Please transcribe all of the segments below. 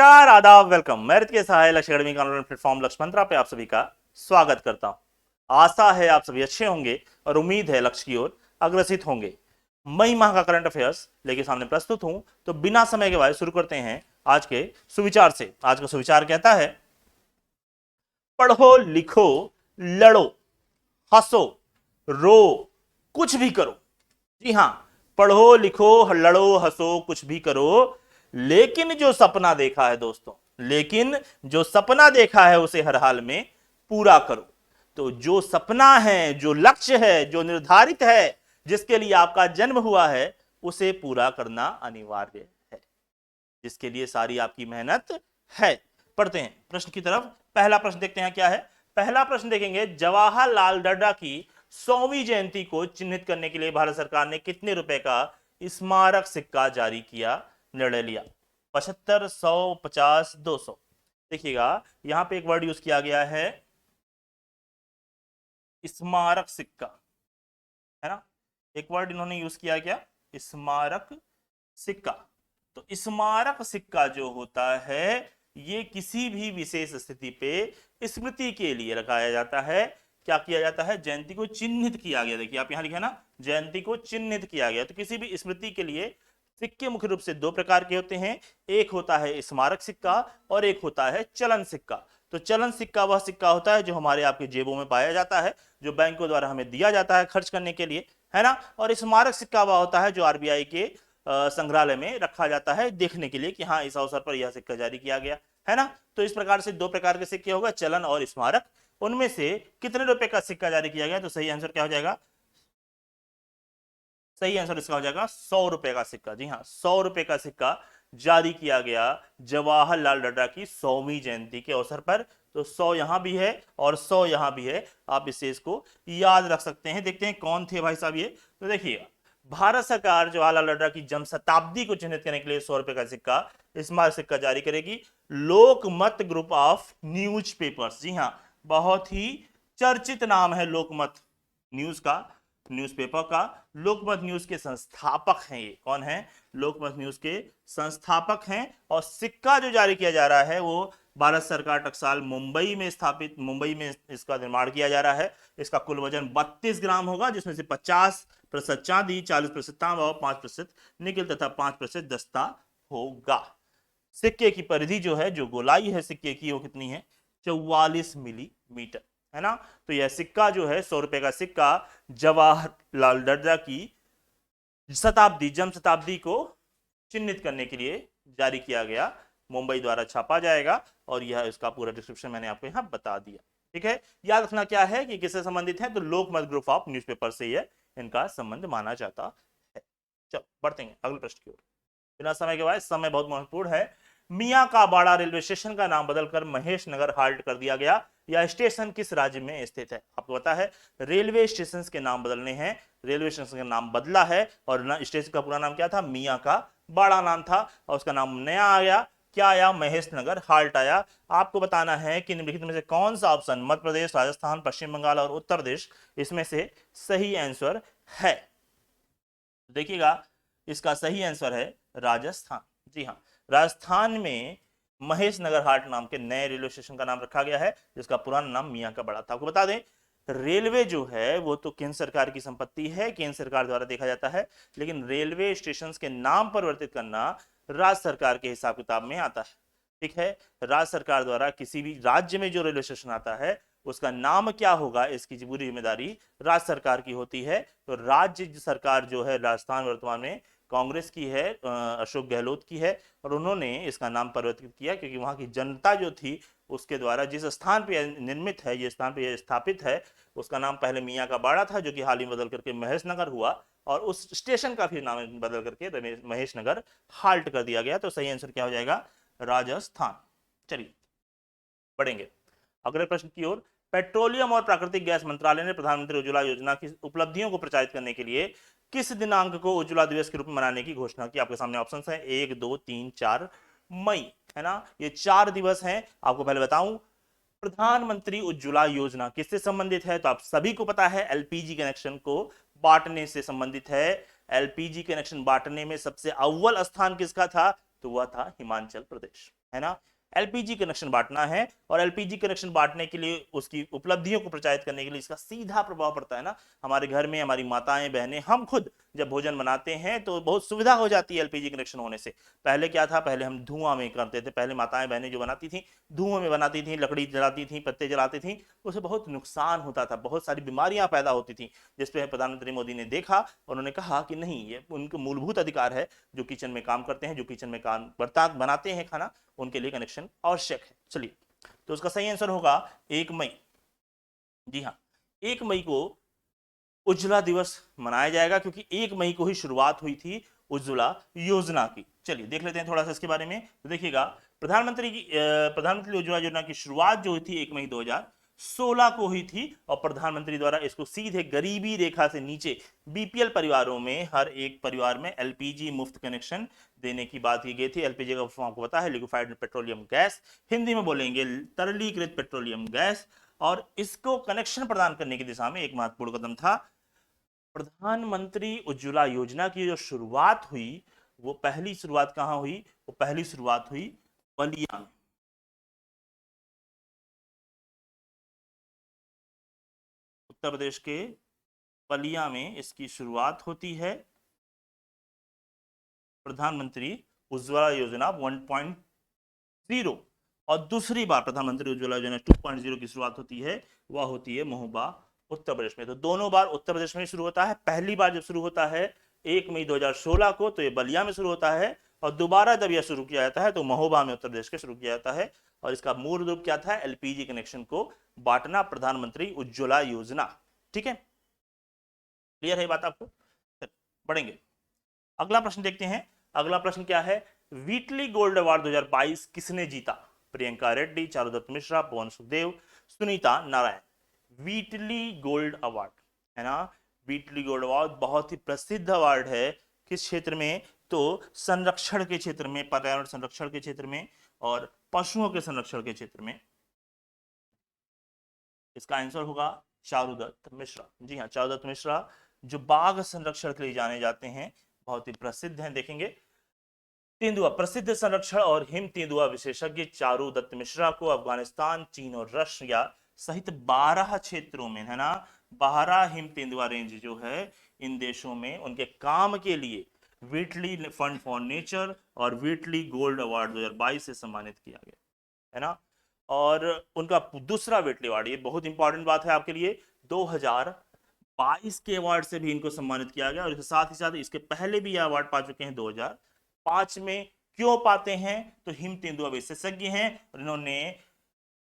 नमस्कार, आदाब, वेलकम। मैं रित के सहाय लक्ष्य अकेडमी का ऑनलाइन प्लेटफॉर्म लक्ष्य मंत्रा पे आप सभी का स्वागत करता हूं। आशा है आप सभी अच्छे होंगे और उम्मीद है लक्ष्य की ओर अग्रसित होंगे। मई माह का करंट अफेयर्स लेके सामने प्रस्तुत हूं, तो बिना समय के बाद शुरू करते हैं आज के सुविचार से। आज का सुविचार कहता है, पढ़ो लिखो लड़ो हंसो रो कुछ भी करो। जी हां, पढ़ो लिखो लड़ो हंसो कुछ भी करो, लेकिन जो सपना देखा है दोस्तों, लेकिन जो सपना देखा है उसे हर हाल में पूरा करो। तो जो सपना है, जो लक्ष्य है, जो निर्धारित है, जिसके लिए आपका जन्म हुआ है, उसे पूरा करना अनिवार्य है, जिसके लिए सारी आपकी मेहनत है। पढ़ते हैं प्रश्न की तरफ। पहला प्रश्न देखते हैं क्या है। पहला प्रश्न देखेंगे, जवाहरलाल नड्डा की 100वीं जयंती को चिन्हित करने के लिए भारत सरकार ने कितने रुपए का स्मारक सिक्का जारी किया, निर्णय लिया? 75, 100, 50, 200। देखिएगा, यहां पे एक वर्ड यूज किया गया है, स्मारक सिक्का, है ना। एक वर्ड इन्होंने यूज किया, क्या? स्मारक सिक्का। तो स्मारक सिक्का जो होता है, ये किसी भी विशेष स्थिति पे स्मृति के लिए लगाया जाता है। क्या किया जाता है? जयंती को चिन्हित किया गया। देखिए आप यहां लिखा ना, जयंती को चिन्हित किया गया। तो किसी भी स्मृति के लिए सिक्के मुख्य रूप से दो प्रकार के होते हैं। एक होता है स्मारक सिक्का और एक होता है चलन सिक्का। तो चलन सिक्का वह सिक्का होता है जो हमारे आपके जेबों में पाया जाता है, जो बैंकों द्वारा हमें दिया जाता है खर्च करने के लिए, है ना। और स्मारक सिक्का वह होता है जो आरबीआई के संग्रहालय में रखा जाता है, देखने के लिए कि हाँ इस अवसर पर यह सिक्का जारी किया गया, है ना। तो इस प्रकार से दो प्रकार के सिक्के होगा, चलन और स्मारक। उनमें से कितने रुपए का सिक्का जारी किया गया? तो सही आंसर क्या हो जाएगा? सही आंसर इसका हो जाएगा 100 रुपए का सिक्का। जी हाँ, 100 रुपए का सिक्का जारी किया गया जवाहरलाल नड्डा की 100वीं जयंती के अवसर पर। तो 100 यहां भी है और 100 यहां भी है, आप इसे इसको याद रख सकते हैं। देखते हैं कौन थे भाई साहब ये। तो देखिएगा, भारत सरकार जवाहरलाल नड्डा की जन्म शताब्दी को चिन्हित करने के लिए 100 रुपए का सिक्का, स्मारक सिक्का जारी करेगी लोकमत ग्रुप ऑफ न्यूज पेपर्स। जी हाँ, बहुत ही चर्चित नाम है लोकमत न्यूज का, न्यूज़पेपर का। लोकमत न्यूज के संस्थापक हैं ये। कौन है? लोकमत न्यूज के संस्थापक हैं। और सिक्का जो जारी किया जा रहा है वो भारत सरकार टकसाल मुंबई में स्थापित, मुंबई में इसका निर्माण किया जा रहा है। इसका कुल वजन 32 ग्राम होगा, जिसमें से 50% चांदी, 40% तांबा और 5% निकल तथा 5% दस्ता होगा। सिक्के की परिधि जो है, जो गोलाई है सिक्के की, वो कितनी है? 44 मिलीमीटर, है ना। तो यह सिक्का जो है, 100 रुपए का सिक्का, जवाहरलाल नड्डा की शताब्दी, जन्म शताब्दी को चिन्हित करने के लिए जारी किया गया, मुंबई द्वारा छापा जाएगा। और यह इसका पूरा डिस्क्रिप्शन मैंने आपको यहां बता दिया। ठीक है, याद रखना क्या है कि किससे संबंधित है, तो लोकमत ग्रुप ऑफ न्यूज़पेपर से यह इनका संबंध माना जाता है। चलो बढ़ते हैं अगले प्रश्न की ओर। बिना समय के बाद, समय बहुत महत्वपूर्ण है। मियां का बाड़ा रेलवे स्टेशन का नाम बदलकर महेश नगर हाल्ट कर दिया गया। यह स्टेशन किस राज्य में स्थित है? आपको पता है रेलवे स्टेशन के नाम बदलने हैं, रेलवे स्टेशन का नाम बदला है। और स्टेशन का पूरा नाम क्या था? मियां का बाड़ा नाम था, और उसका नाम नया आया। क्या आया? महेश नगर हाल्ट आया। आपको बताना है कि निम्नलिखित में से कौन सा ऑप्शन मध्य प्रदेश, राजस्थान, पश्चिम बंगाल और उत्तर प्रदेश इसमें से सही आंसर है। देखिएगा, इसका सही आंसर है राजस्थान। जी हाँ, राजस्थान में महेश नगर हाट नाम के नए रेलवे स्टेशन का नाम रखा गया है, जिसका पुराना नाम मियां का बड़ा था। आपको बता दें, रेलवे जो है वो तो केंद्र सरकार की संपत्ति है, केंद्र सरकार द्वारा देखा जाता है, लेकिन रेलवे स्टेशन के नाम परिवर्तित करना राज्य सरकार के हिसाब किताब में आता है। ठीक है, राज्य सरकार द्वारा किसी भी राज्य में जो रेलवे स्टेशन आता है उसका नाम क्या होगा, इसकी पूरी जिम्मेदारी राज्य सरकार की होती है। तो राज्य सरकार जो है राजस्थान वर्तमान में कांग्रेस की है, अशोक गहलोत की है, और उन्होंने इसका नाम परिवर्तित किया क्योंकि वहां की जनता जो थी उसके द्वारा जिस स्थान पे निर्मित है, ये स्थान पे स्थापित है, उसका नाम पहले मियां का बाड़ा था, जो कि हाल ही बदल करके महेश नगर हुआ, और उस स्टेशन का फिर नाम बदल करके महेश नगर हाल्ट कर दिया गया। तो सही आंसर क्या हो जाएगा? राजस्थान। चलिए बढ़ेंगे अगले प्रश्न की ओर। पेट्रोलियम और प्राकृतिक गैस मंत्रालय ने प्रधानमंत्री उज्ज्वला योजना की उपलब्धियों को प्रचारित करने के लिए किस दिनांक को उज्ज्वला दिवस के रूप में मनाने की घोषणा की? आपके सामने ऑप्शंस हैं 1, 2, 3, 4 मई, है ना। ये 4 दिवस हैं। आपको पहले बताऊं, प्रधानमंत्री उज्ज्वला योजना किससे संबंधित है? तो आप सभी को पता है, एलपीजी कनेक्शन को बांटने से संबंधित है। एलपीजी कनेक्शन बांटने में सबसे अव्वल स्थान किसका था? तो वह था हिमाचल प्रदेश। है ना। एलपीजी कनेक्शन बांटना है, और एलपीजी कनेक्शन बांटने के लिए उसकी उपलब्धियों को प्रचारित करने के लिए इसका सीधा प्रभाव पड़ता है ना। हमारे घर में हमारी माताएं बहनें, हम खुद जब भोजन बनाते हैं तो बहुत सुविधा हो जाती है एलपीजी कनेक्शन होने से। पहले क्या था, पहले हम धुआं में करते थे, पहले माताएं बहनें जो बनाती थी धुआं में बनाती थी, लकड़ी जलाती थी, पत्ते जलाती थी, उससे बहुत नुकसान होता था, बहुत सारी बीमारियां पैदा होती थी, जिस पे प्रधानमंत्री मोदी ने देखा और उन्होंने कहा कि नहीं, ये उनका मूलभूत अधिकार है, जो किचन में काम करते हैं, जो किचन में काम बनाते हैं खाना, उनके लिए कनेक्शन आवश्यक है। चलिए, तो उसका सही आंसर होगा 1 मई। जी हाँ, 1 मई को उज्ज्वला दिवस मनाया जाएगा, क्योंकि 1 मई को ही शुरुआत हुई थी उज्ज्वला योजना की। चलिए देख लेते हैं थोड़ा सा इसके बारे में। तो देखिएगा, प्रधानमंत्री उज्ज्वला योजना की शुरुआत जो हुई थी 1 मई 2016 को हुई थी, और प्रधानमंत्री द्वारा इसको सीधे गरीबी रेखा से नीचे बीपीएल परिवारों में हर एक परिवार में एलपीजी मुफ्त कनेक्शन देने की बात की गई थी। एलपीजी का फॉर्म आपको पता है, लिक्विफाइड पेट्रोलियम गैस, हिंदी में बोलेंगे तरलीकृत पेट्रोलियम गैस। और इसको कनेक्शन प्रदान करने की दिशा में एक महत्वपूर्ण कदम था। प्रधानमंत्री उज्ज्वला योजना की जो शुरुआत हुई, वो पहली शुरुआत कहां हुई, वो पहली शुरुआत हुई बलिया में। उत्तर प्रदेश के बलिया में इसकी शुरुआत होती है। प्रधानमंत्री उज्ज्वला योजना 1.0, और दूसरी बार प्रधानमंत्री उज्ज्वला योजना 2.0 की शुरुआत होती है, वह होती है महोबा उत्तर प्रदेश में। तो दोनों बार उत्तर प्रदेश में शुरू होता है। पहली बार जब शुरू होता है 1 मई 2016 को, तो ये बलिया में शुरू होता है, और दोबारा जब यह शुरू किया जाता है तो महोबा में उत्तर प्रदेश के शुरू किया जाता है। और इसका मूल रूप क्या था, एलपीजी कनेक्शन को बांटना, प्रधानमंत्री उज्ज्वला योजना। ठीक है, क्लियर है बात आपको। बढ़ेंगे, अगला प्रश्न देखते हैं। अगला प्रश्न क्या है, वीटली गोल्ड अवार्ड 2022 किसने जीता? प्रियंका रेड्डी, चारुदत्त मिश्रा, पवन सुखदेव, सुनीता नारायण। वीटली गोल्ड अवार्ड, है ना, वीटली गोल्ड अवार्ड बहुत ही प्रसिद्ध अवार्ड है। किस क्षेत्र में, तो संरक्षण के क्षेत्र में, पर्यावरण संरक्षण के क्षेत्र में और पशुओं के संरक्षण के क्षेत्र में। इसका आंसर होगा चारुदत्त मिश्रा। जी हाँ, चारुदत्त मिश्रा जो बाघ संरक्षण के लिए जाने जाते हैं, बहुत ही प्रसिद्ध हैं। देखेंगे, तेंदुआ प्रसिद्ध संरक्षण और हिम तेंदुआ विशेषज्ञ चारुदत्त मिश्रा को अफगानिस्तान, चीन और रशिया सहित 12 क्षेत्रों में, है ना, 12 हिम तेंदुआ रेंज जो है, इन देशों में उनके काम के लिए व्हिटली फंड फॉर नेचर और व्हिटली गोल्ड अवार्ड 2022 से सम्मानित किया गया, है ना। और उनका दूसरा व्हिटली अवार्ड, ये बहुत इंपॉर्टेंट बात है आपके लिए, 2022 के अवार्ड से भी इनको सम्मानित किया गया, और इसके साथ ही साथ इसके पहले भी ये अवार्ड पा चुके हैं 2005 में। क्यों पाते हैं, तो हिम तेंदुआ विशेषज्ञ हैं, और इन्होंने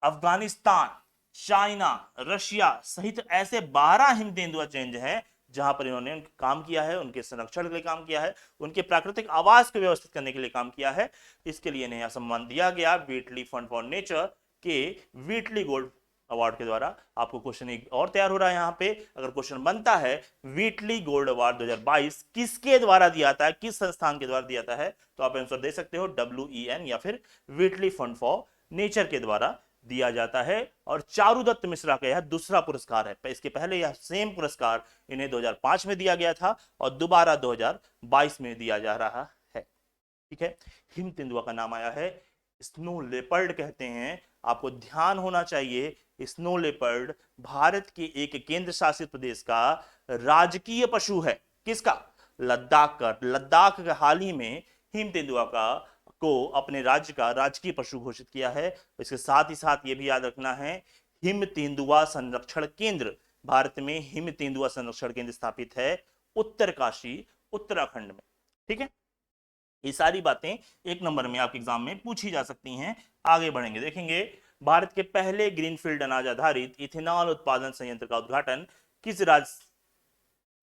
अफगानिस्तान, चाइना, रशिया सहित ऐसे 12 हिम तेंदुआ रेंज है जहां पर इन्होंने काम किया है, उनके संरक्षण के लिए काम किया है, उनके प्राकृतिक आवास को व्यवस्थित करने के लिए काम किया है। इसके लिए इन्हें सम्मान दिया गया व्हिटली फंड फॉर नेचर के व्हिटली गोल्ड अवार्ड के द्वारा। आपको क्वेश्चन एक और तैयार हो रहा है यहाँ पे, अगर क्वेश्चन बनता है व्हिटली गोल्ड अवार्ड 2022 किसके द्वारा दिया जाता है, किस संस्थान के द्वारा दिया जाता है, तो आप आंसर दे सकते हो WEN या फिर व्हिटली फंड फॉर नेचर के द्वारा दिया जाता है। और चारुदत्त मिश्रा का यह दूसरा पुरस्कार है। इसके पहले यह सेम पुरस्कार इन्हें 2005 में दिया गया था और दोबारा 2022 में दिया जा रहा है। ठीक है, हिम तेंदुआ का नाम आया है, स्नो लेपर्ड कहते हैं। आपको ध्यान होना चाहिए, स्नो लेपर्ड भारत के एक केंद्र शासित प्रदेश का राजकीय पशु है। किसका? लद्दाख का। लद्दाख का हाल ही में हिम तेंदुआ का को अपने राज्य का राजकीय पशु घोषित किया है। इसके साथ ही साथ यह भी याद रखना है, हिम तेंदुआ संरक्षण केंद्र, भारत में हिम तेंदुआ संरक्षण केंद्र स्थापित है उत्तरकाशी, उत्तराखंड में। ठीक है, ये सारी बातें एक नंबर में आपके एग्जाम में पूछी जा सकती हैं। आगे बढ़ेंगे, देखेंगे भारत के पहले ग्रीनफील्ड अनाज आधारित इथेनॉल उत्पादन संयंत्र का उद्घाटन किस राज्य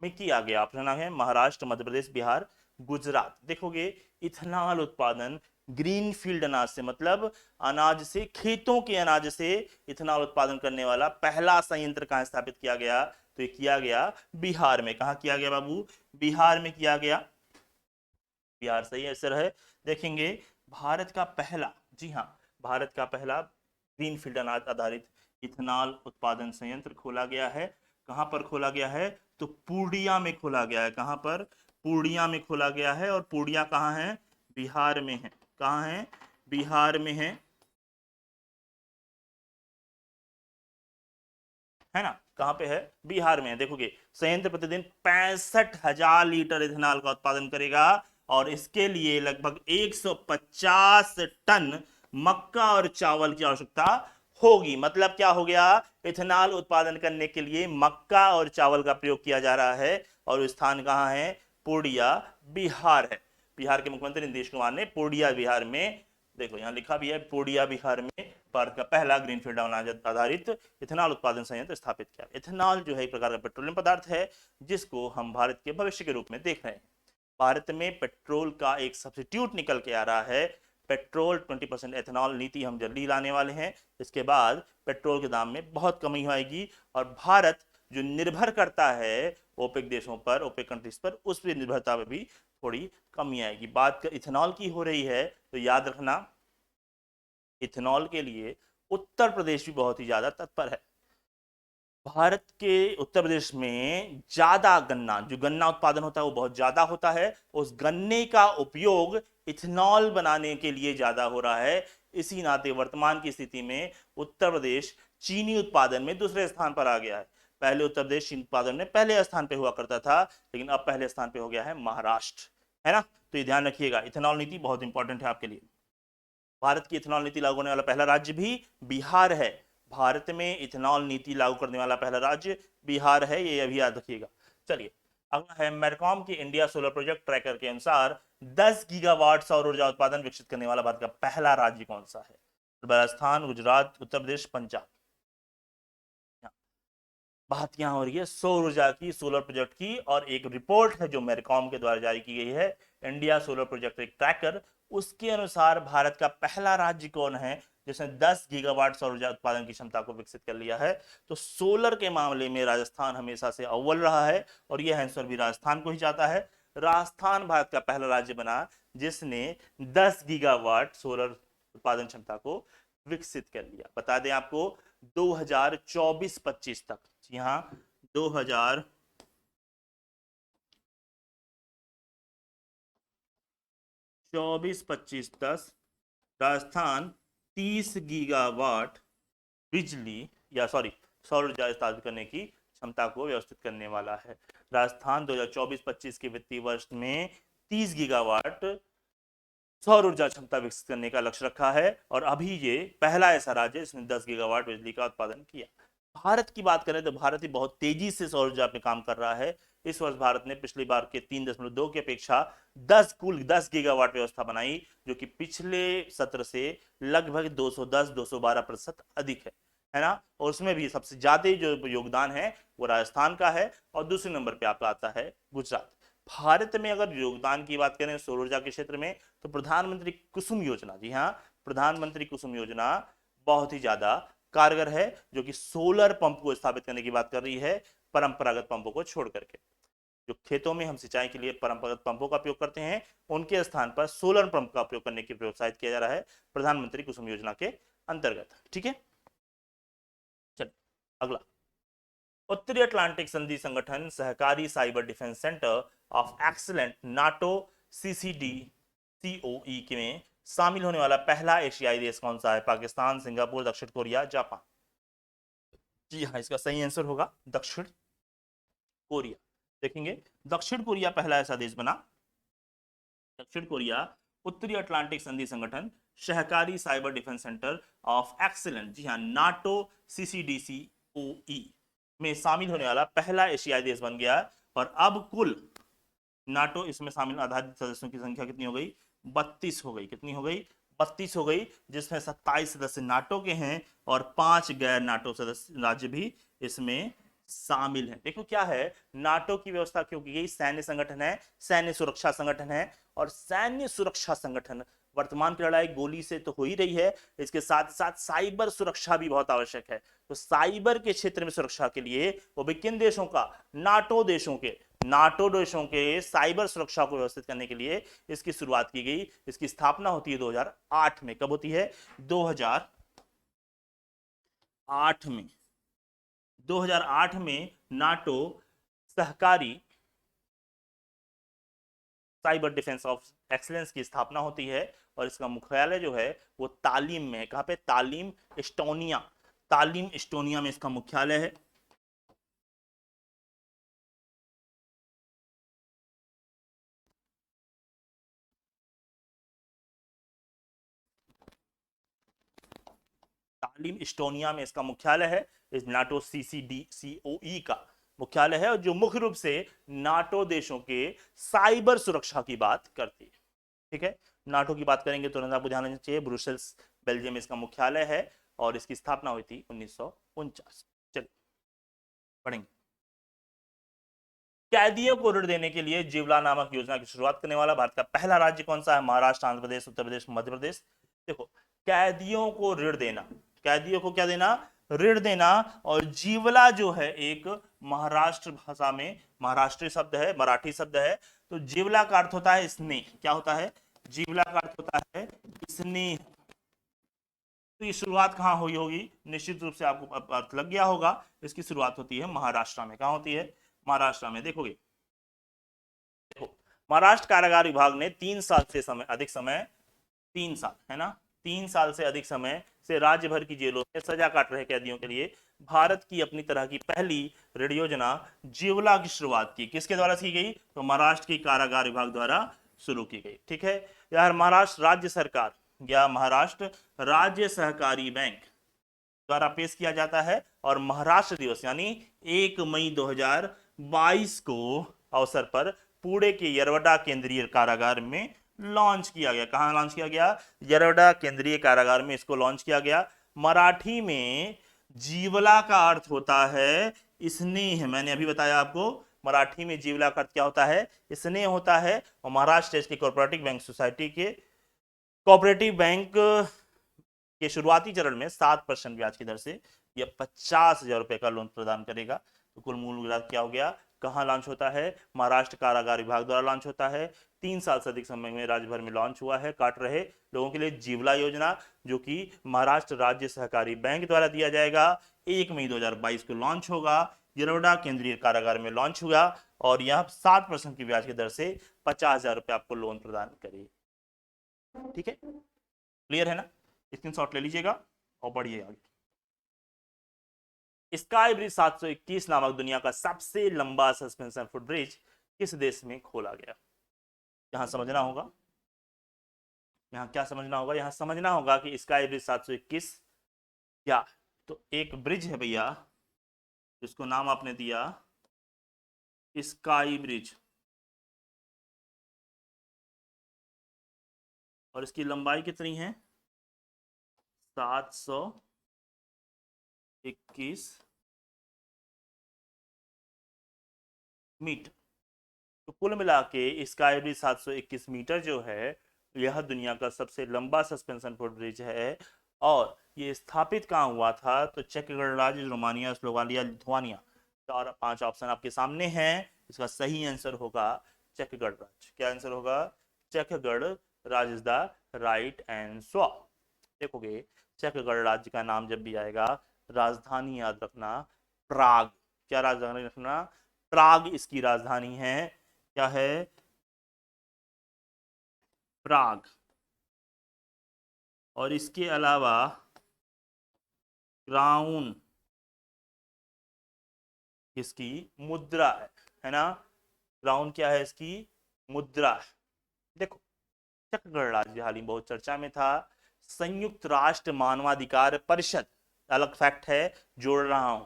में किया गया? ऑप्शन है महाराष्ट्र, मध्य प्रदेश, बिहार, गुजरात। देखोगे, इथेनॉल उत्पादन ग्रीनफील्ड अनाज से मतलब अनाज से, खेतों के अनाज से इथेनॉल उत्पादन करने वाला पहला संयंत्र कहां स्थापित किया गया? तो ये किया गया बिहार में। कहां किया गया बाबू? बिहार में किया गया। बिहार सही आंसर है। देखेंगे, भारत का पहला, जी हाँ, भारत का पहला ग्रीनफील्ड अनाज आधारित इथेनॉल उत्पादन संयंत्र खोला गया है। कहां पर खोला गया है? तो पूर्णिया में खोला गया है। कहां पर? पूर्णिया में खोला गया है। और पूर्णिया कहां है? बिहार में है। कहां है? बिहार में है ना, कहां पे है, बिहार में है। देखोगे संयंत्र प्रतिदिन 65,000 लीटर इथेनॉल का उत्पादन करेगा और इसके लिए लगभग 150 टन मक्का और चावल की आवश्यकता होगी। मतलब क्या हो गया, इथेनॉल उत्पादन करने के लिए मक्का और चावल का प्रयोग किया जा रहा है और स्थान कहां है, पूर्णिया बिहार है। बिहार के मुख्यमंत्री नीतीश कुमार ने पूर्णिया बिहार में, देखो यहां लिखा भी है, पूर्णिया बिहार में भारत का पहला ग्रीनफील्ड आधारित इथेनॉल उत्पादन संयंत्र स्थापित किया। इथेनॉल जो है एक प्रकार का पेट्रोलियम पदार्थ है जिसको हम भारत के भविष्य के रूप में देख रहे हैं। भारत में पेट्रोल का एक सब्स्टिट्यूट निकल के आ रहा है। पेट्रोल 20% एथेनॉल नीति हम जल्दी लाने वाले हैं। इसके बाद पेट्रोल के दाम में बहुत कमी आएगी और भारत जो निर्भर करता है ओपेक देशों पर, ओपेक कंट्रीज पर, उस पर निर्भरता में भी थोड़ी कमी आएगी। बात इथेनॉल की हो रही है तो याद रखना इथेनॉल के लिए उत्तर प्रदेश भी बहुत ही ज्यादा तत्पर है। भारत के उत्तर प्रदेश में ज्यादा गन्ना, जो गन्ना उत्पादन होता है वो बहुत ज्यादा होता है। उस गन्ने का उपयोग इथेनॉल बनाने के लिए ज्यादा हो रहा है। इसी नाते वर्तमान की स्थिति में उत्तर प्रदेश चीनी उत्पादन में दूसरे स्थान पर आ गया है। पहले उत्तर प्रदेश चीनी उत्पादन में पहले स्थान पे हुआ करता था, लेकिन अब पहले स्थान पे हो गया है महाराष्ट्र, है ना। तो ये ध्यान रखिएगा, इथेनॉल नीति बहुत इंपॉर्टेंट है आपके लिए। भारत की इथेनॉल नीति लागू होने वाला पहला राज्य भी बिहार है। भारत में इथेनॉल नीति लागू करने वाला पहला राज्य बिहार है, ये अभी याद रखिएगा। चलिए अगला है मैरकॉम की इंडिया सोलर प्रोजेक्ट ट्रैकर के अनुसार 10 गीगावाट सौर ऊर्जा उत्पादन विकसित करने वाला भारत का पहला राज्य कौन सा है। राजस्थान, गुजरात, उत्तर प्रदेश, पंजाब। बात यहां हो रही है सौर ऊर्जा की, सोलर प्रोजेक्ट की, और एक रिपोर्ट है जो मैरकॉम के द्वारा जारी की गई है, इंडिया सोलर प्रोजेक्ट एक ट्रैकर। उसके अनुसार भारत का पहला राज्य कौन है जिसने 10 गीगावाट सौर ऊर्जा उत्पादन की क्षमता को विकसित कर लिया है। तो सोलर के मामले में राजस्थान हमेशा से अव्वल रहा है और यह आंसर भी राजस्थान को ही जाता है। राजस्थान भारत का पहला राज्य बना जिसने 10 गीगावाट सोलर उत्पादन क्षमता को विकसित कर लिया। बता दें आपको 2024-25 तक, जी हाँ, 2024-25 तक राजस्थान 30 गीगावाट बिजली या सॉरी सौर ऊर्जा स्थापित करने की क्षमता को व्यवस्थित करने वाला है। राजस्थान 2024-25 के वित्तीय वर्ष में 30 गीगावाट सौर ऊर्जा क्षमता विकसित करने का लक्ष्य रखा है और अभी ये पहला ऐसा राज्य है जिसने 10 गीगावाट बिजली का उत्पादन किया। भारत की बात करें तो भारत ही बहुत तेजी से सौर ऊर्जा पे काम कर रहा है। इस वर्ष भारत ने पिछली बार के 3.2 की अपेक्षा कुल 10 गीगावाट व्यवस्था बनाई, जो कि पिछले सत्र से लगभग 210-212% अधिक है ना। और उसमें भी सबसे ज्यादा जो योगदान है वो राजस्थान का है और दूसरे नंबर पे आपका आता है गुजरात। भारत में अगर योगदान की बात करें सौर ऊर्जा के क्षेत्र में तो प्रधानमंत्री कुसुम योजना, जी हाँ, प्रधानमंत्री कुसुम योजना बहुत ही ज्यादा कारगर है, जो कि सोलर पंप को स्थापित करने की बात कर रही है परंपरागत पंपों को छोड़ करके। जो खेतों में हम सिंचाई के लिए परंपरागत पंपों का उपयोग करते हैं उनके स्थान पर सोलर पंप का उपयोग करने की प्रोत्साहित किया जा रहा है प्रधानमंत्री कुसुम योजना के अंतर्गत। ठीक है, चलिए अगला, उत्तरी अटलांटिक संधि संगठन सहकारी cyber defence centre of excellent NATO CCD COE में शामिल होने वाला पहला एशियाई देश कौन सा है। पाकिस्तान, सिंगापुर, दक्षिण कोरिया, जापान। जी हाँ, इसका सही आंसर होगा दक्षिण कोरिया। देखेंगे दक्षिण कोरिया पहला ऐसा देश बना, दक्षिण कोरिया उत्तरी अटलांटिक संधि संगठन सहकारी cyber defence centre of excellence, जी हाँ, नाटो सीसीडीसीओई में शामिल होने वाला पहला एशियाई देश बन गया। और अब कुल नाटो इसमें शामिल आधारित सदस्यों की संख्या कितनी हो गई, 32 हो गई। कितनी हो गई, 32 हो गई, जिसमें 27 सदस्य नाटो के हैं और 5 गैर नाटो सदस्य राज्य भी इसमें शामिल है। देखो क्या है, नाटो की व्यवस्था क्यों की गई, सैन्य संगठन है, सैन्य सुरक्षा संगठन है, और सैन्य सुरक्षा संगठन वर्तमान की लड़ाई गोली से तो हो ही रही है, इसके साथ साथ साइबर सुरक्षा भी बहुत आवश्यक है। तो साइबर के क्षेत्र में सुरक्षा के लिए वो भी किन देशों का, नाटो देशों के साइबर सुरक्षा को व्यवस्थित करने के लिए इसकी शुरुआत की गई। इसकी स्थापना होती है 2008 में। कब होती है, 2008 में। 2008 में नाटो सहकारी साइबर डिफेंस ऑफ एक्सलेंस की स्थापना होती है और इसका मुख्यालय जो है वो तालीम में है। कहाँ पे? तालीम एस्टोनिया, तालीम एस्टोनिया में इसका मुख्यालय है। तालीम एस्टोनिया में इसका मुख्यालय है। इस नाटो CCDCOE का मुख्यालय है और जो मुख्य रूप से नाटो देशों के साइबर सुरक्षा की बात करती है। ठीक है, नाटो की बात करेंगे तुरंत आपको ध्यान रखना चाहिए, ब्रुसेल्स बेल्जियम में इसका मुख्यालय है और इसकी स्थापना हुई थी 1949। चलिए पढ़ेंगे। कैदियों को ऋण देने के लिए जीवला नामक योजना की शुरुआत करने वाला भारत का पहला राज्य कौन सा है? महाराष्ट्र, आंध्र प्रदेश, उत्तर प्रदेश, मध्य प्रदेश। देखो, कैदियों को ऋण देना, कैदियों को क्या देना? ऋण देना। और जीवला जो है एक महाराष्ट्र भाषा में महाराष्ट्रीय शब्द है, मराठी शब्द है। तो जीवला का अर्थ होता है स्नेह। क्या होता है? जीवला का अर्थ होता है स्नेह। तो ये शुरुआत कहाँ हुई होगी? निश्चित रूप से आपको अर्थ लग गया होगा। इसकी शुरुआत होती है महाराष्ट्र में। कहाँ होती है? महाराष्ट्र में। देखोगे, देखो, महाराष्ट्र कारागार विभाग ने 3 साल से अधिक समय, 3 साल है ना, 3 साल से अधिक समय से राज्य भर की जेलों में सजा काट रहे कैदियों के लिए भारत की अपनी तरह की पहली ऋण योजना जीवला की शुरुआत की। किसके द्वारा की गई? तो महाराष्ट्र की कारागार विभाग द्वारा शुरू की गई। ठीक है, यार महाराष्ट्र राज्य सरकार या महाराष्ट्र राज्य सहकारी बैंक द्वारा पेश किया जाता है और महाराष्ट्र दिवस यानी 1 मई 2022 को अवसर पर पुणे के यरवडा केंद्रीय कारागार में लॉन्च किया गया। कहां लॉन्च किया गया? यरवडा केंद्रीय कारागार में इसको लॉन्च किया गया। मराठी में जीवला का अर्थ होता है स्नेह। मैंने अभी बताया आपको, मराठी में जीवला का अर्थ क्या होता है? स्नेह होता है। और महाराष्ट्र स्टेट की कोऑपरेटिव बैंक सोसाइटी के कोऑपरेटिव बैंक के शुरुआती चरण में 7% ब्याज की दर से यह 50,000 रुपए का लोन प्रदान करेगा। तो कुल मूल मिलाकर क्या हो गया? कहां लॉन्च होता है? महाराष्ट्र कारागार विभाग द्वारा लॉन्च होता है। 3 साल से अधिक समय में राज्य भर में लॉन्च हुआ है काट रहे लोगों के लिए जीवला योजना, जो कि महाराष्ट्र राज्य सहकारी बैंक द्वारा दिया जाएगा। 1 मई 2022 को लॉन्च होगा, यरोडा केंद्रीय कारागार में लॉन्च हुआ और यह 7% की ब्याज की दर से 50,000 रुपए आपको लोन प्रदान करेगी। ठीक है, क्लियर है ना? स्क्रीनशॉट ले लीजिएगा और बढ़िए आगे। स्काई ब्रिज 721 नामक दुनिया का सबसे लंबा सस्पेंशन फुट ब्रिज किस देश में खोला गया? यहां समझना होगा, यहां क्या समझना होगा? यहां समझना होगा कि स्काई ब्रिज 721 क्या? तो एक ब्रिज है भैया, जिसको नाम आपने दिया स्काई ब्रिज, और इसकी लंबाई कितनी है? 721 मीटर। तो कुल मिला के स्काई ब्रिज 721 मीटर जो है, यह दुनिया का सबसे लंबा सस्पेंशन फुट ब्रिज है। और ये स्थापित कहाँ हुआ था? तो चेक गणराज्य, रोमानिया, स्लोवाकिया, लिथुआनिया। 4-5 ऑप्शन आपके सामने हैं। इसका सही आंसर होगा चेक गणराज्य। क्या आंसर होगा? चेक गणराज्य इज द राइट आंसर। देखोगे, चेक गणराज्य का नाम जब भी आएगा, राजधानी याद रखना प्राग। क्या राजधानी रखना? प्राग इसकी राजधानी है। क्या है? प्राग। और इसके अलावा क्राउन इसकी मुद्रा है ना? क्राउन क्या है? इसकी मुद्रा है। देखो, चक गणराज्य हाल ही बहुत चर्चा में था। संयुक्त राष्ट्र मानवाधिकार परिषद, अलग फैक्ट है जोड़ रहा हूं,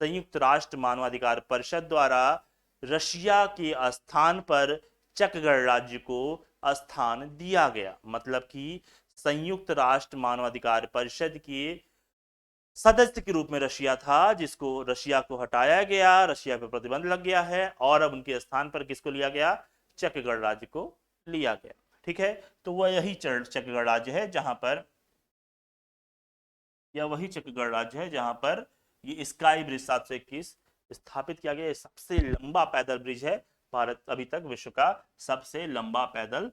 संयुक्त राष्ट्र मानवाधिकार परिषद द्वारा रशिया के स्थान पर चक गणराज्य को स्थान दिया गया। मतलब कि संयुक्त राष्ट्र मानवाधिकार परिषद के सदस्य के रूप में रशिया था, जिसको रशिया को हटाया गया, रशिया पर प्रतिबंध लग गया है और अब उनके स्थान पर किसको लिया गया? चक गणराज्य को लिया गया। ठीक है, तो वह यही चक गणराज्य है जहां पर, यह वही चक गणराज्य है जहां पर ये स्काई ब्रिज 721 स्थापित किया गया। सबसे लंबा पैदल ब्रिज है भारत, अभी तक विश्व का सबसे लंबा पैदल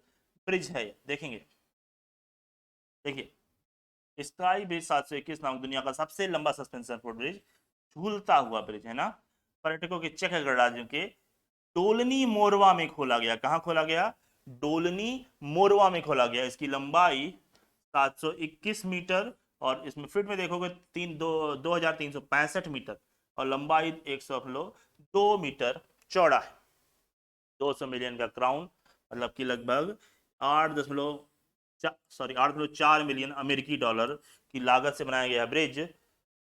ब्रिज है। देखेंगे, देखिए, स्काई ब्रिज 721 नामक दुनिया का सबसे लंबा सस्पेंशन फुट ब्रिज, झूलता हुआ ब्रिज है ना, पर्यटकों के चेक गणराज्यों के टोलनी मोरवा में खोला गया। कहां खोला गया? डोलनी मोरवा में खोला गया। इसकी लंबाई 721 मीटर और इसमें फीट में देखोगे 2365 मीटर और लंबाई 102 मीटर चौड़ा है। 200 मिलियन का क्राउन मतलब कि लगभग 8.4 मिलियन अमेरिकी डॉलर की लागत से बनाया गया ब्रिज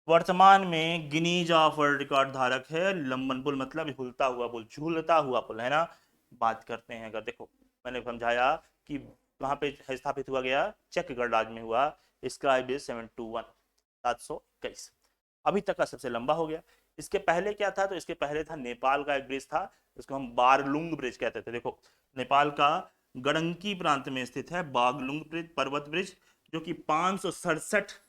वर्तमान में गिनीज ऑफ वर्ल्ड रिकॉर्ड धारक है। लंबन पुल मतलब हिलता हुआ पुल, झूलता हुआ पुल है ना। बात करते हैं, अगर देखो मैंने समझाया कि वहां पे स्थापित हुआ गया, चेक गणराज्य में हुआ स्काई ब्रिज 721। अभी तक का सबसे लंबा हो गया। इसके पहले क्या था, तो इसके पहले था नेपाल का एक ब्रिज था, इसको हम बारलुंग ब्रिज कहते थे। देखो नेपाल का गड़ंकी प्रांत में स्थित है बागलुंग ब्रिज, पर्वत ब्रिज, जो कि 567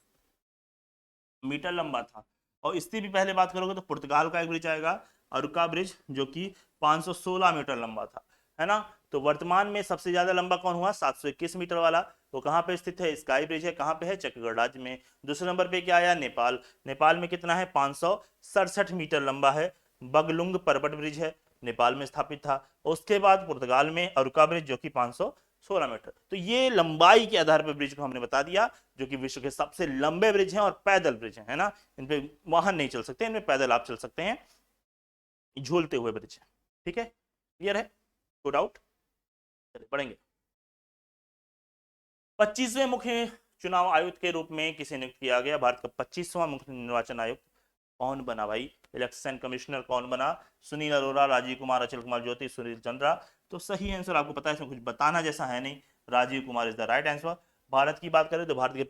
मीटर लंबा था। और इससे भी पहले बात करोगे तो पुर्तगाल का एक ब्रिज आएगा अरुका ब्रिज, जो कि 516 मीटर लंबा था, है ना। तो वर्तमान में सबसे ज्यादा लंबा कौन हुआ, 721 मीटर वाला, वो कहाँ पे स्थित है, स्काई ब्रिज है। कहाँ पे है, चक्रगढ़ राज्य में। दूसरे नंबर पे क्या आया, नेपाल। नेपाल में कितना है, 567 मीटर लंबा है। बगलुंग पर्वत ब्रिज है, नेपाल में स्थापित था। उसके बाद पुर्तगाल में अरुका ब्रिज, जो कि 516 मीटर। तो ये लंबाई के आधार पर ब्रिज को हमने बता दिया, जो कि विश्व के सबसे लंबे ब्रिज हैं और पैदल ब्रिज हैं, है ना। इन पे वाहन नहीं चल सकते, इनमें पैदल आप चल सकते हैं, झूलते हुए ब्रिज है। ठीक है, क्लियर है, नो डाउट। चलिए पढ़ेंगे। 25वें मुख्य चुनाव आयुक्त के रूप में किसे नियुक्त किया गया, भारत का 25वां मुख्य निर्वाचन आयुक्त कौन बना भाई, इलेक्शन कमिश्नर कौन बना, सुनील अरोड़ा, राजीव कुमार, अचल कुमार ज्योति, सुनील चंद्रा। तो सही आंसर आपको पता है, इसमें कुछ बताना जैसा है नहीं, Rajiv Kumar is the right answer. Bharat की बात करें तो भारत के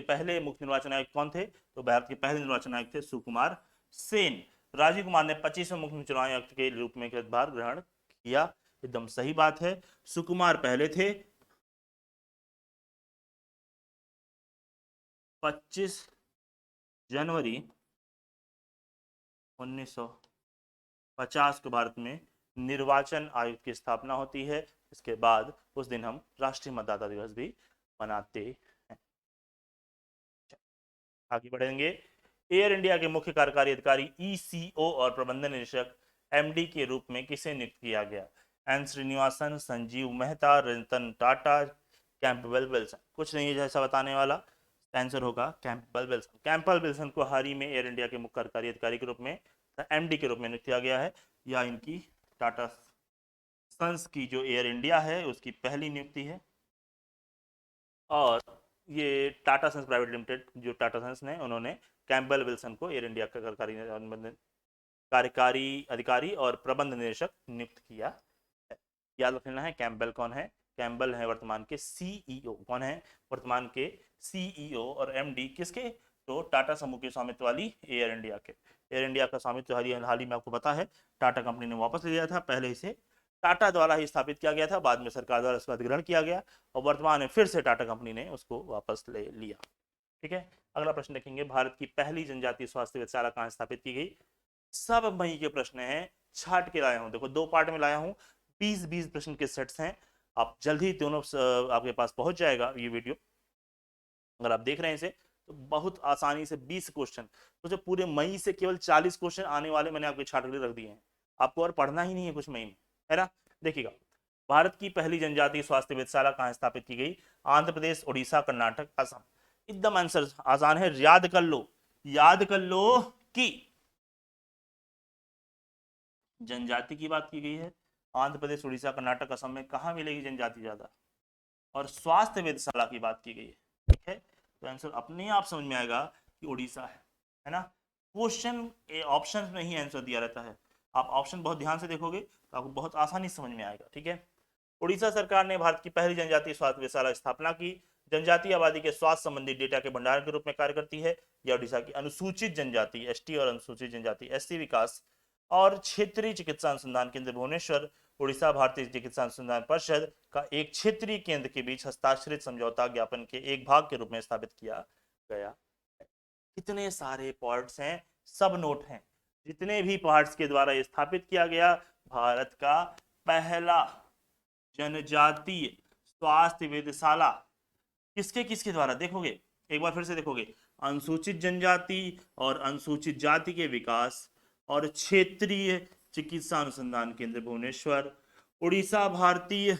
पहले मुख्य निर्वाचन आयुक्त कौन थे, तो भारत के पहले निर्वाचन आयुक्त थे सुकुमार सेन। राजीव कुमार ने 25वें मुख्य चुनाव आयुक्त के रूप में कार्यभार ग्रहण किया, एकदम सही बात है। सुकुमार पहले थे, 25 जनवरी 1950 को भारत में निर्वाचन आयोग की स्थापना होती है। इसके बाद उस दिन हम राष्ट्रीय मतदाता दिवस भी मनाते हैं। आगे बढ़ेंगे। एयर इंडिया के मुख्य कार्यकारी अधिकारी ईसीओ और प्रबंधन निदेशक एमडी के रूप में किसे नियुक्त किया गया, N Srinivasan, Sanjeev Mehta, Ratan Tata, Campbell Wilson. कुछ नहीं है जैसा बताने वाला, आंसर होगा कैंपबेल विल्सन। कैंपबेल विल्सन को हाल ही में एयर इंडिया के मुख्य कार्यकारी अधिकारी के रूप में, एमडी के रूप में नियुक्त किया गया है। या इनकी टाटा सन्स की जो एयर इंडिया है उसकी पहली नियुक्ति है। और ये टाटा सन्स प्राइवेट लिमिटेड, जो टाटा सन्स ने, उन्होंने कैंपबेल विल्सन को एयर इंडिया का कार्यकारी अधिकारी और प्रबंध निदेशक नियुक्त किया है। याद रखना है कैंपबेल कौन है, कैंपबेल है वर्तमान के सीईओ। कौन है, वर्तमान के सीईओ और एमडी किसके, तो टाटा समूह के स्वामित्व वाली एयर इंडिया के। एयर इंडिया का स्वामित्व हाल ही में आपको पता है टाटा कंपनी ने वापस ले लिया था, पहले इसे टाटा द्वारा ही स्थापित किया गया था, बाद में सरकार द्वारा इसका अधिग्रहण किया गया और वर्तमान में फिर से टाटा कंपनी ने उसको वापस ले लिया। ठीक है, अगला प्रश्न देखेंगे। भारत की पहली जनजातीय स्वास्थ्य वेधशाला कहाँ स्थापित की गई। सब मई के प्रश्न हैं, छाट के लाया हूं, देखो 2 पार्ट में लाया हूं, 20-20 प्रश्न के सेट्स हैं। आप जल्द ही दोनों आपके पास पहुंच जाएगा ये वीडियो, अगर आप देख रहे हैं इसे तो बहुत आसानी से 20 क्वेश्चन, तो जो पूरे मई से केवल 40 क्वेश्चन आने वाले मैंने आपके छाट के लिए रख दिए हैं, आपको और पढ़ना ही नहीं है कुछ मई में, है ना। देखिएगा, भारत की पहली जनजातीय स्वास्थ्य वेधशाला कहाँ स्थापित की गई, आंध्र प्रदेश, उड़ीसा, कर्नाटक, असम। एकदम आंसर आसान है, याद कर लो, याद कर लो कि जनजाति की बात की गई है, आंध्र प्रदेश, उड़ीसा, कर्नाटक, असम में कहाँ मिलेगी जनजाति ज्यादा, और स्वास्थ्य वेधशाला की बात की गई है। ठीक है, तो आंसर अपने आप समझ में आएगा कि उड़ीसा है ना। क्वेश्चन ऑप्शन में ही आंसर दिया रहता है, आप ऑप्शन बहुत ध्यान से देखोगे तो आपको बहुत आसानी से समझ में आएगा। ठीक है, उड़ीसा सरकार ने भारत की पहली जनजातीय स्वास्थ्य वेधशाला स्थापना की। जनजातीय आबादी के स्वास्थ्य संबंधी डेटा के भंडारण के रूप में कार्य करती है। यह उड़ीसा की अनुसूचित जनजाति एसटी और अनुसूचित जनजाति एससी विकास और क्षेत्रीय चिकित्सा अनुसंधान केंद्र भुवनेश्वर, उड़ीसा भारतीय चिकित्सा अनुसंधान परिषद का एक क्षेत्रीय केंद्र के बीच हस्ताक्षरित समझौता ज्ञापन के एक भाग के रूप में स्थापित किया गया। कितने सारे पार्ट्स हैं, सब नोट हैं, जितने भी पार्ट्स के द्वारा स्थापित किया गया। भारत का पहला जनजातीय स्वास्थ्य वेधशाला किसके किसके द्वारा, देखोगे एक बार फिर से देखोगे, अनुसूचित जनजाति और अनुसूचित जाति के विकास और क्षेत्रीय चिकित्सा अनुसंधान केंद्र भुवनेश्वर उड़ीसा भारतीय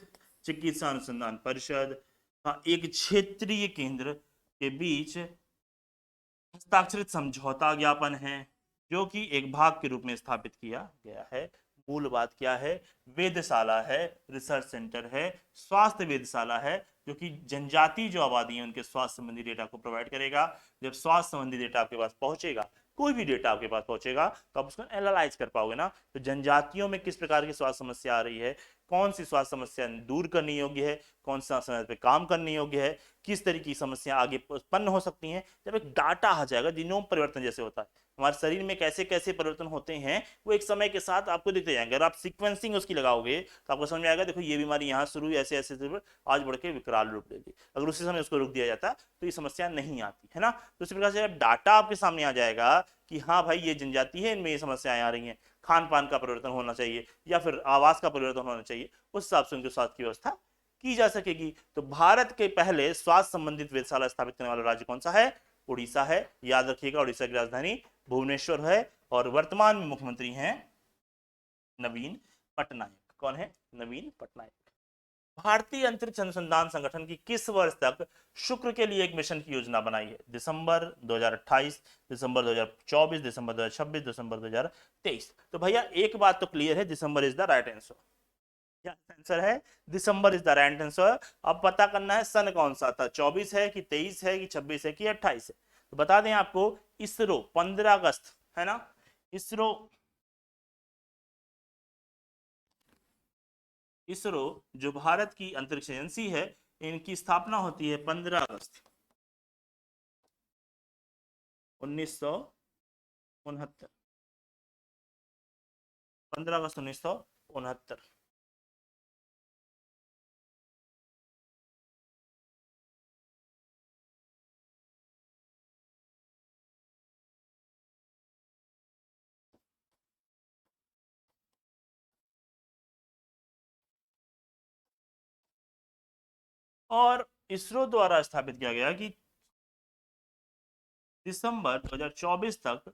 चिकित्सा अनुसंधान परिषद का एक क्षेत्रीय केंद्र के बीच हस्ताक्षरित समझौता ज्ञापन है, जो कि एक भाग के रूप में स्थापित किया गया है। मूल बात क्या है? वेधशाला है, रिसर्च सेंटर है, स्वास्थ्य वेधशाला है, जो कि जनजाति जो आबादी है उनके स्वास्थ्य संबंधी डेटा को प्रोवाइड करेगा। जब स्वास्थ्य संबंधी डेटा आपके पास पहुंचेगा, कोई भी डेटा आपके पास पहुंचेगा, तो आप उसको एनालाइज कर पाओगे ना। तो जनजातियों में किस प्रकार की स्वास्थ्य समस्या आ रही है, कौन सी स्वास्थ्य समस्या दूर करने योग्य है, कौन सा समय पे काम करने योग्य है, किस तरह की समस्या आगे उत्पन्न हो सकती हैं। जब एक डाटा आ जाएगा, जीनोम परिवर्तन जैसे होता है, हमारे शरीर में कैसे कैसे परिवर्तन होते हैं, वो एक समय के साथ आपको दिखते जाएंगे। अगर आप सीक्वेंसिंग उसकी लगाओगे तो आपको समझ में आएगा, देखो ये बीमारी यहाँ शुरू हुई, ऐसे ऐसे आज बढ़ के विकराल रूप ले ली। अगर उसी समय उसको रोक दिया जाता तो ये समस्या नहीं आती है ना। तो इस प्रकार से जब डाटा आपके सामने आ जाएगा कि हाँ भाई ये जनजाति है, इनमें ये समस्याएं आ रही हैं, खान पान का परिवर्तन होना चाहिए या फिर आवास का परिवर्तन होना चाहिए, उस हिसाब से उनके स्वास्थ्य की व्यवस्था की जा सकेगी। तो भारत के पहले स्वास्थ्य संबंधित वेधशाला स्थापित करने वाला राज्य कौन सा है? उड़ीसा है। याद रखिएगा, उड़ीसा की राजधानी भुवनेश्वर है और वर्तमान में मुख्यमंत्री हैं नवीन पटनायक। कौन है? नवीन पटनायक। भारतीय अंतरिक्ष अनुसंधान संगठन की किस वर्ष तक शुक्र के लिए एक मिशन की योजना बनाई है? दिसंबर 2028, दिसंबर 2024, दिसंबर 2026, दिसंबर 2023। तो भैया एक बात तो क्लियर है, दिसंबर इज द राइट आंसर। क्या आंसर है? दिसंबर इज द राइट आंसर। अब पता करना है सन कौन सा था, 24 है कि 23 है कि 26 है कि 28 है। तो बता दें आपको, इसरो 15 अगस्त है ना। इसरो इसरो जो भारत की अंतरिक्ष एजेंसी है, इनकी स्थापना होती है 15 अगस्त 1969। 15 अगस्त 1969। और इसरो द्वारा स्थापित किया गया कि दिसंबर 2024 तक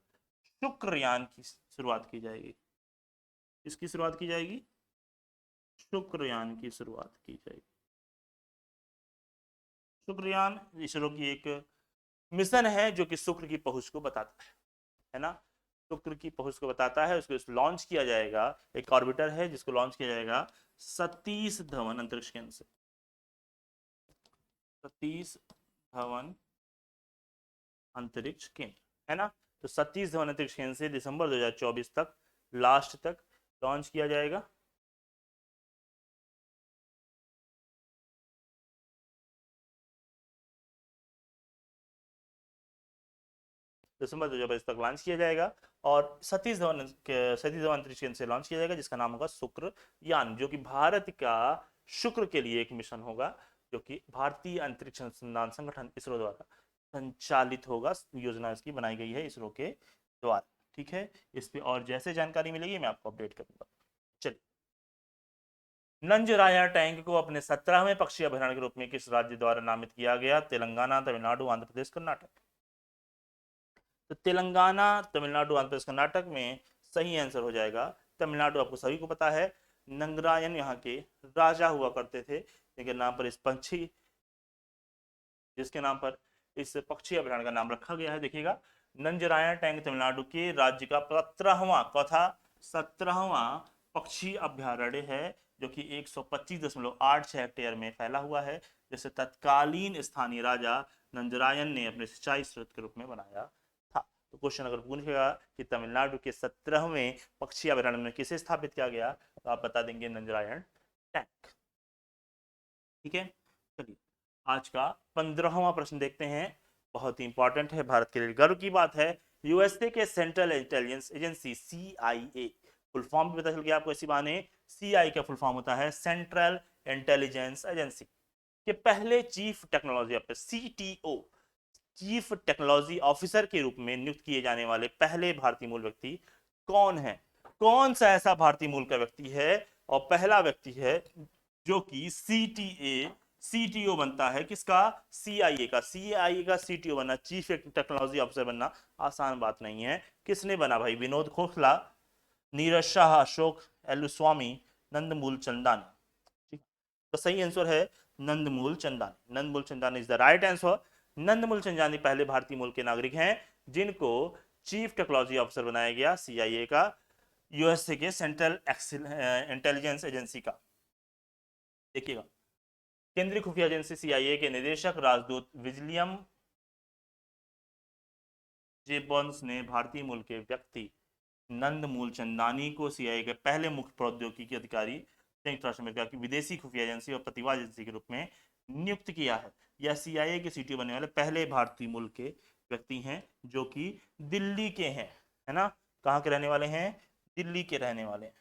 शुक्रयान की शुरुआत की जाएगी। इसकी शुरुआत की जाएगी, शुक्रयान की शुरुआत की जाएगी। शुक्रयान इसरो की एक मिशन है जो कि शुक्र की पहुंच को बताता है ना। शुक्र की पहुंच को बताता है, उसको लॉन्च किया जाएगा। एक ऑर्बिटर है जिसको लॉन्च किया जाएगा सतीश धवन अंतरिक्ष केंद्र से। सतीश धवन अंतरिक्ष केंद्र है ना। तो सतीश धवन अंतरिक्ष केंद्र से दिसंबर 2024 तक, लास्ट तक लॉन्च किया जाएगा। दिसंबर 2022 तक लॉन्च किया जाएगा। और सतीश धवन अंतरिक्ष केंद्र से लॉन्च किया जाएगा, जिसका नाम होगा शुक्रयान, जो कि भारत का शुक्र के लिए एक मिशन होगा, जो कि भारतीय अंतरिक्ष अनुसंधान संगठन इसरो द्वारा संचालित होगा। योजना इसकी बनाई गई है इसरो के द्वारा। ठीक है, इस पे और जैसे जानकारी मिलेगी मैं आपको अपडेट करूंगा। चलिए, नंजराया टैंक को अपने 17वें पक्षी अभयारण्य के रूप में किस राज्य द्वारा नामित किया गया? तेलंगाना, तमिलनाडु, आंध्र प्रदेश, कर्नाटक। तो तेलंगाना, तमिलनाडु, आंध्र प्रदेश, कर्नाटक में सही आंसर हो जाएगा तमिलनाडु। आपको सभी को पता है, नंगरायन यहाँ के राजा हुआ करते थे, जिनके नाम पर इस पंछी जिसके नाम पर इस पक्षी अभयारण्य का नाम रखा गया है। देखिएगा, नंजरायन टैंक तमिलनाडु के राज्य का 17वां पक्षी अभयारण्य है, जो कि 125.86 हेक्टेयर में फैला हुआ है, जिसे तत्कालीन स्थानीय राजा नंजरायन ने अपने सिंचाई स्रोत के रूप में बनाया था। तो क्वेश्चन अगर पूछेगा कि तमिलनाडु के 17वें पक्षी अभयारण्य में किसे स्थापित किया गया, तो आप बता देंगे नंजरायन टैंक। ठीक है, चलिए आज का 15वां प्रश्न देखते हैं। बहुत ही इंपॉर्टेंट है, भारत के लिए गर्व की बात है। यूएसए के central intelligence agency CIA, full form भी पता चल गया आपको इसी बहाने। सीआई का फुल फॉर्म होता है सेंट्रल इंटेलिजेंस एजेंसी के पहले chief technology officer, CTO, chief technology officer के रूप में नियुक्त किए जाने वाले पहले भारतीय मूल व्यक्ति कौन है? कौन सा ऐसा भारतीय मूल का व्यक्ति है और पहला व्यक्ति है जो कि सीटीओ बनता है? किसका? सीआईए का। सीआईए का सीटीओ बनना, चीफ टेक्नोलॉजी ऑफिसर बनना आसान बात नहीं है। किसने बना भाई? विनोद खोसला, नीरज शाह, अशोक एलुस्वामी नंदमूल चंदानी। ठीक, तो सही आंसर है Nandmool Chandani. Nandmool Chandani is the right answer. Nandmool Chandani पहले भारतीय मूल के नागरिक हैं जिनको चीफ टेक्नोलॉजी ऑफिसर बनाया गया CIA का, यूएसए के सेंट्रल इंटेलिजेंस एजेंसी का। देखिएगा, केंद्रीय खुफिया एजेंसी CIA के निदेशक राजदूत विलियम जेबन्स ने भारतीय मूल के व्यक्ति नंदमूल चंदानी को CIA के पहले मुख्य प्रौद्योगिकी अधिकारी संयुक्त राष्ट्र अमेरिका की विदेशी खुफिया एजेंसी और प्रतिवाद एजेंसी के रूप में नियुक्त किया है। यह CIA के CTO बनने वाले पहले भारतीय मूल के व्यक्ति हैं जो कि दिल्ली के हैं, है ना। कहाँ के रहने वाले हैं? दिल्ली के रहने वाले हैं।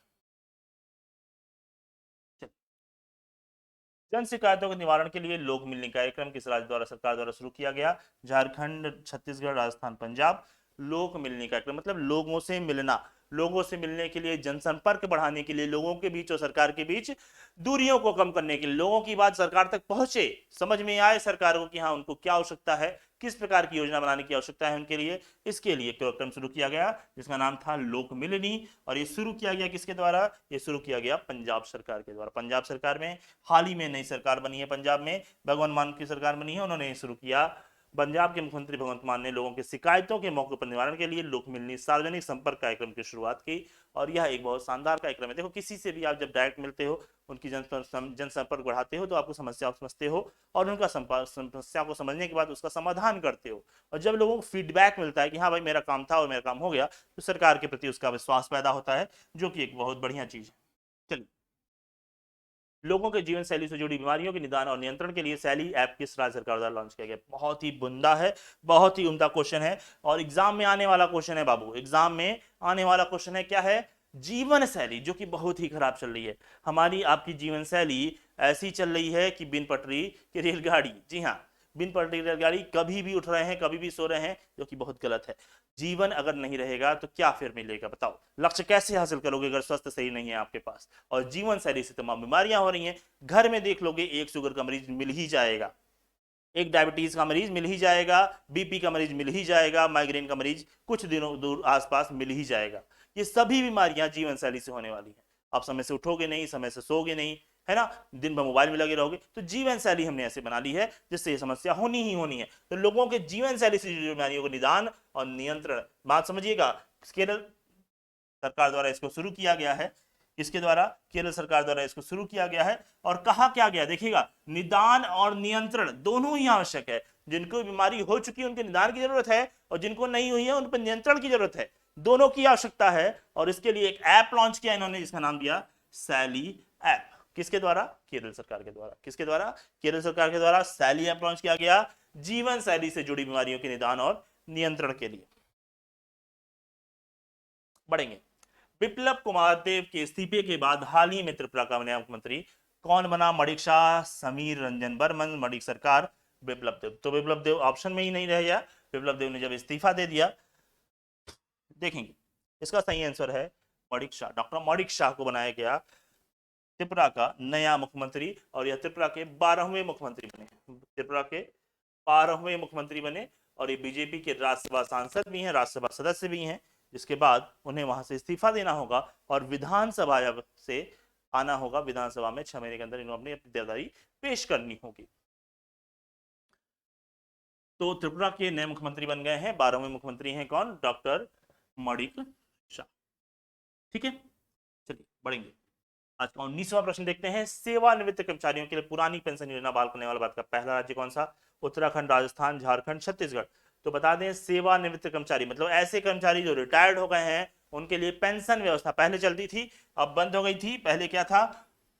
जन शिकायतों के निवारण के लिए लोक मिलनी कार्यक्रम किस राज्य द्वारा, सरकार द्वारा शुरू किया गया? झारखंड, छत्तीसगढ़, राजस्थान, पंजाब। लोक मिलनी कार्यक्रम मतलब लोगों से मिलना, लोगों से मिलने के लिए, जनसंपर्क बढ़ाने के लिए, लोगों के बीच और सरकार के बीच दूरियों को कम करने के लिए, लोगों की बात सरकार तक पहुंचे, समझ में आए सरकार को कि हाँ उनको क्या आवश्यकता है, किस प्रकार की योजना बनाने की आवश्यकता है उनके लिए। इसके लिए कार्यक्रम शुरू किया गया जिसका नाम था लोक मिलनी। और ये शुरू किया गया किसके द्वारा? ये शुरू किया गया पंजाब सरकार के द्वारा। पंजाब सरकार में हाल ही में नई सरकार बनी है, पंजाब में भगवंत मान की सरकार बनी है, उन्होंने शुरू किया। पंजाब के मुख्यमंत्री भगवंत मान ने लोगों के शिकायतों के मौके पर निवारण के लिए लोक मिलनी सार्वजनिक संपर्क कार्यक्रम की शुरुआत की। और यह एक बहुत शानदार कार्यक्रम है। देखो, किसी से भी आप जब डायरेक्ट मिलते हो, उनकी जनसंपर्क बढ़ाते हो, तो आपको समस्या समझते हो और उनका समस्या को समझने के बाद उसका समाधान करते हो। और जब लोगों को फीडबैक मिलता है कि हाँ भाई मेरा काम था और मेरा काम हो गया, तो सरकार के प्रति उसका विश्वास पैदा होता है, जो कि एक बहुत बढ़िया चीज है। चलिए, लोगों के जीवन शैली से जुड़ी बीमारियों के निदान और नियंत्रण के लिए सैली ऐप किस राज्य सरकार द्वारा लॉन्च किया गया? बहुत ही बुंदा है, बहुत ही उम्दा क्वेश्चन है और एग्जाम में आने वाला क्वेश्चन है बाबू। एग्जाम में आने वाला क्वेश्चन है, क्या है? जीवन शैली, जो कि बहुत ही खराब चल रही है। हमारी आपकी जीवन शैली ऐसी चल रही है कि बिन पटरी की रेलगाड़ी। जी हाँ, बिन पटरी की रेलगाड़ी, कभी भी उठ रहे हैं, कभी भी सो रहे हैं, जो कि बहुत गलत है। जीवन अगर नहीं रहेगा तो क्या फिर मिलेगा? बताओ, लक्ष्य कैसे हासिल करोगे अगर स्वास्थ्य सही नहीं है आपके पास? और जीवन शैली से तमाम बीमारियां हो रही हैं। घर में देख लोगे, एक शुगर का मरीज मिल ही जाएगा, एक डायबिटीज का मरीज मिल ही जाएगा, बीपी का मरीज मिल ही जाएगा, माइग्रेन का मरीज कुछ दिनों दूर आसपास मिल ही जाएगा। ये सभी बीमारियां जीवन शैली से होने वाली हैं। आप समय से उठोगे नहीं, समय से सोगे नहीं, है ना, दिन भर मोबाइल में लगे रहोगे, तो जीवन शैली हमने ऐसे बना ली है जिससे ये समस्या होनी ही होनी है। तो लोगों के जीवन शैली से जुड़ी बीमारियों को निदान और नियंत्रण, बात समझिएगा, केरल सरकार द्वारा इसको शुरू किया गया है। इसके द्वारा, केरल सरकार द्वारा इसको शुरू किया गया है। और कहा क्या गया? देखिएगा, निदान और नियंत्रण दोनों ही आवश्यक है। जिनको बीमारी हो चुकी है उनके निदान की जरूरत है, और जिनको नहीं हुई है उन पर नियंत्रण की जरूरत है। दोनों की आवश्यकता है। और इसके लिए एक ऐप लॉन्च किया इन्होंने जिसका नाम दिया सैली ऐप। किसके द्वारा? केरल सरकार के द्वारा। किसके द्वारा? केरल सरकार के द्वारा सैली ऐप लॉन्च किया गया जीवन शैली से जुड़ी बीमारियों के निदान और नियंत्रण के लिए। बढ़ेंगे, विप्लव कुमार देव के इस्तीफे के बाद हाल ही में त्रिपुरा का नया मुख्यमंत्री कौन बना? मणिक शाह, समीर रंजन बर्मन, मणिक सरकार, विप्लव देव। तो विप्लव देव ऑप्शन में ही नहीं रह गया। विप्लव देव ने जब इस्तीफा दे दिया, देखेंगे इसका सही आंसर है मणिक शाह। डॉक्टर मणिक शाह को बनाया गया त्रिपुरा का नया मुख्यमंत्री। और यह त्रिपुरा के 12वें मुख्यमंत्री बने। त्रिपुरा के 12वें मुख्यमंत्री बने। और ये बीजेपी के राज्यसभा सांसद भी हैं, राज्यसभा सदस्य भी हैं, जिसके बाद उन्हें वहां से इस्तीफा देना होगा और विधानसभा से आना होगा। विधानसभा में 6 महीने के अंदर इन्होंने अपनी देदारी पेश करनी होगी। तो त्रिपुरा के नए मुख्यमंत्री बन गए हैं, 12वें मुख्यमंत्री हैं कौन? डॉक्टर मणिक शाह। ठीक है, चलिए बढ़ेंगे। आज का 19वां प्रश्न देखते हैं। सेवानिवृत्त कर्मचारियों के लिए पुरानी पेंशन योजना बहाल करने वाला भारत का पहला राज्य कौन सा? उत्तराखंड, राजस्थान, झारखंड, छत्तीसगढ़। तो बता दें, सेवानिवृत्त कर्मचारी मतलब ऐसे कर्मचारी जो रिटायर्ड हो गए हैं, उनके लिए पेंशन व्यवस्था पहले चलती थी, अब बंद हो गई थी। पहले क्या था?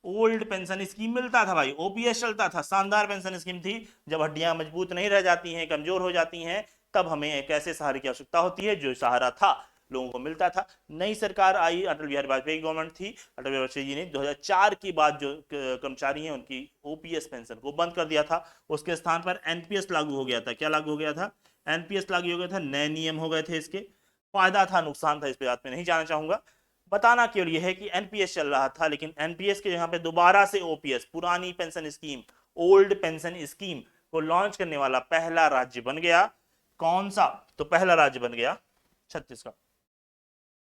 ओल्ड पेंशन स्कीम मिलता था भाई, ओपीएस चलता था, शानदार पेंशन स्कीम थी। जब हड्डियां मजबूत नहीं रह जाती हैं, कमजोर हो जाती हैं, तब हमें एक ऐसे सहारे की आवश्यकता होती है जो सहारा था, लोगों को मिलता था। नई सरकार आई, अटल बिहारी वाजपेयी गवर्नमेंट थी। अटल बिहारी वाजपेयी जी ने 2004 की बाद जो कर्मचारी हैं उनकी ओपीएस पेंशन को बंद कर दिया था। उसके स्थान पर एनपीएस लागू हो गया था। क्या लागू हो गया था? एनपीएस लागू हो गया था। नए नियम हो गए थे इसके। फायदा था, नुकसान था, इस पे बात में नहीं जाना चाहूंगा। बताना केवल यह है कि एनपीएस चल रहा था, लेकिन एनपीएस के यहाँ पे दोबारा से ओपीएस, पुरानी pension scheme, old pension scheme को लॉन्च करने वाला पहला राज्य बन गया कौन सा? तो पहला राज्य बन गया छत्तीसगढ़।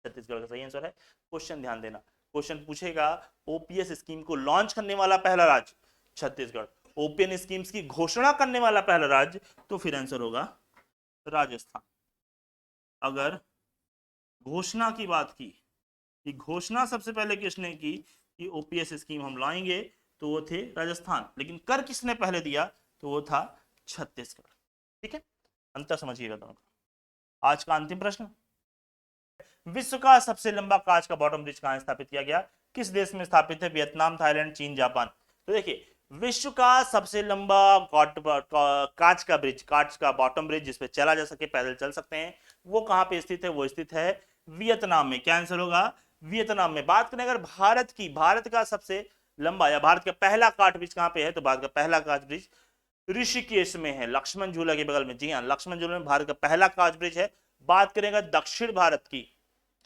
छत्तीसगढ़ का सही आंसर है। क्वेश्चन ध्यान देना, क्वेश्चन पूछेगा ओपीएस स्कीम को लॉन्च करने वाला पहला राज्य छत्तीसगढ़, ओपीएन स्कीम्स की घोषणा करने वाला पहला राज्य, तो फिर आंसर होगा राजस्थान। अगर घोषणा की बात की कि घोषणा सबसे पहले किसने की कि ओपीएस स्कीम हम लाएंगे, तो वो थे राजस्थान, लेकिन कर किसने पहले दिया, तो वो था छत्तीसगढ़। ठीक है, अंतर समझिएगा दोनों का। आज का अंतिम प्रश्न, विश्व का सबसे लंबा कांच का बॉटम ब्रिज कहां स्थापित किया गया, किस देश में स्थापित है, वियतनाम, थाईलैंड, चीन, जापान। तो देखिए विश्व का सबसे लंबा कांच का ब्रिज, कांच का बॉटम ब्रिज जिसपे चला जा सके, पैदल चल सकते हैं, वो कहां पे स्थित है, वो स्थित है वियतनाम में। क्या आंसर होगा, वियतनाम में। बात करें अगर भारत की, भारत का सबसे लंबा या भारत का पहला कांच ब्रिज कहां पे है, तो भारत का पहला कांच ब्रिज ऋषिकेश में है, लक्ष्मण झूला के बगल में। जी हाँ, लक्ष्मण झूला में भारत का पहला कांच ब्रिज है। बात करेंगे दक्षिण भारत की,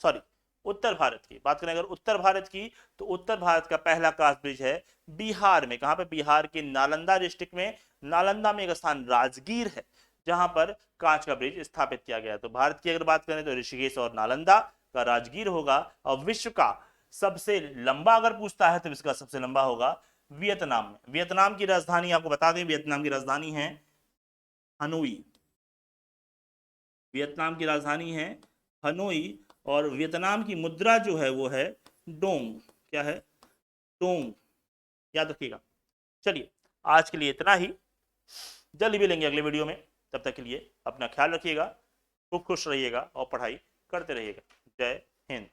सॉरी उत्तर भारत की, बात करें अगर उत्तर भारत की, तो उत्तर भारत का पहला कांच ब्रिज है बिहार में। कहां पे, बिहार के नालंदा डिस्ट्रिक्ट में, नालंदा में एक स्थान राजगीर है जहां पर कांच का ब्रिज स्थापित किया गया। तो भारत की अगर बात करें तो ऋषिकेश और नालंदा का राजगीर होगा। और विश्व का सबसे लंबा अगर पूछता है तो इसका सबसे लंबा होगा वियतनाम में। वियतनाम की राजधानी आपको बता दें, वियतनाम की राजधानी है हनोई। वियतनाम की राजधानी है हनोई, और वियतनाम की मुद्रा जो है वो है डोंग। क्या है, डोंग, याद रखिएगा। चलिए आज के लिए इतना ही, जल्दी भी लेंगे अगले वीडियो में। तब तक के लिए अपना ख्याल रखिएगा, खूब खुश रहिएगा और पढ़ाई करते रहिएगा। जय हिंद।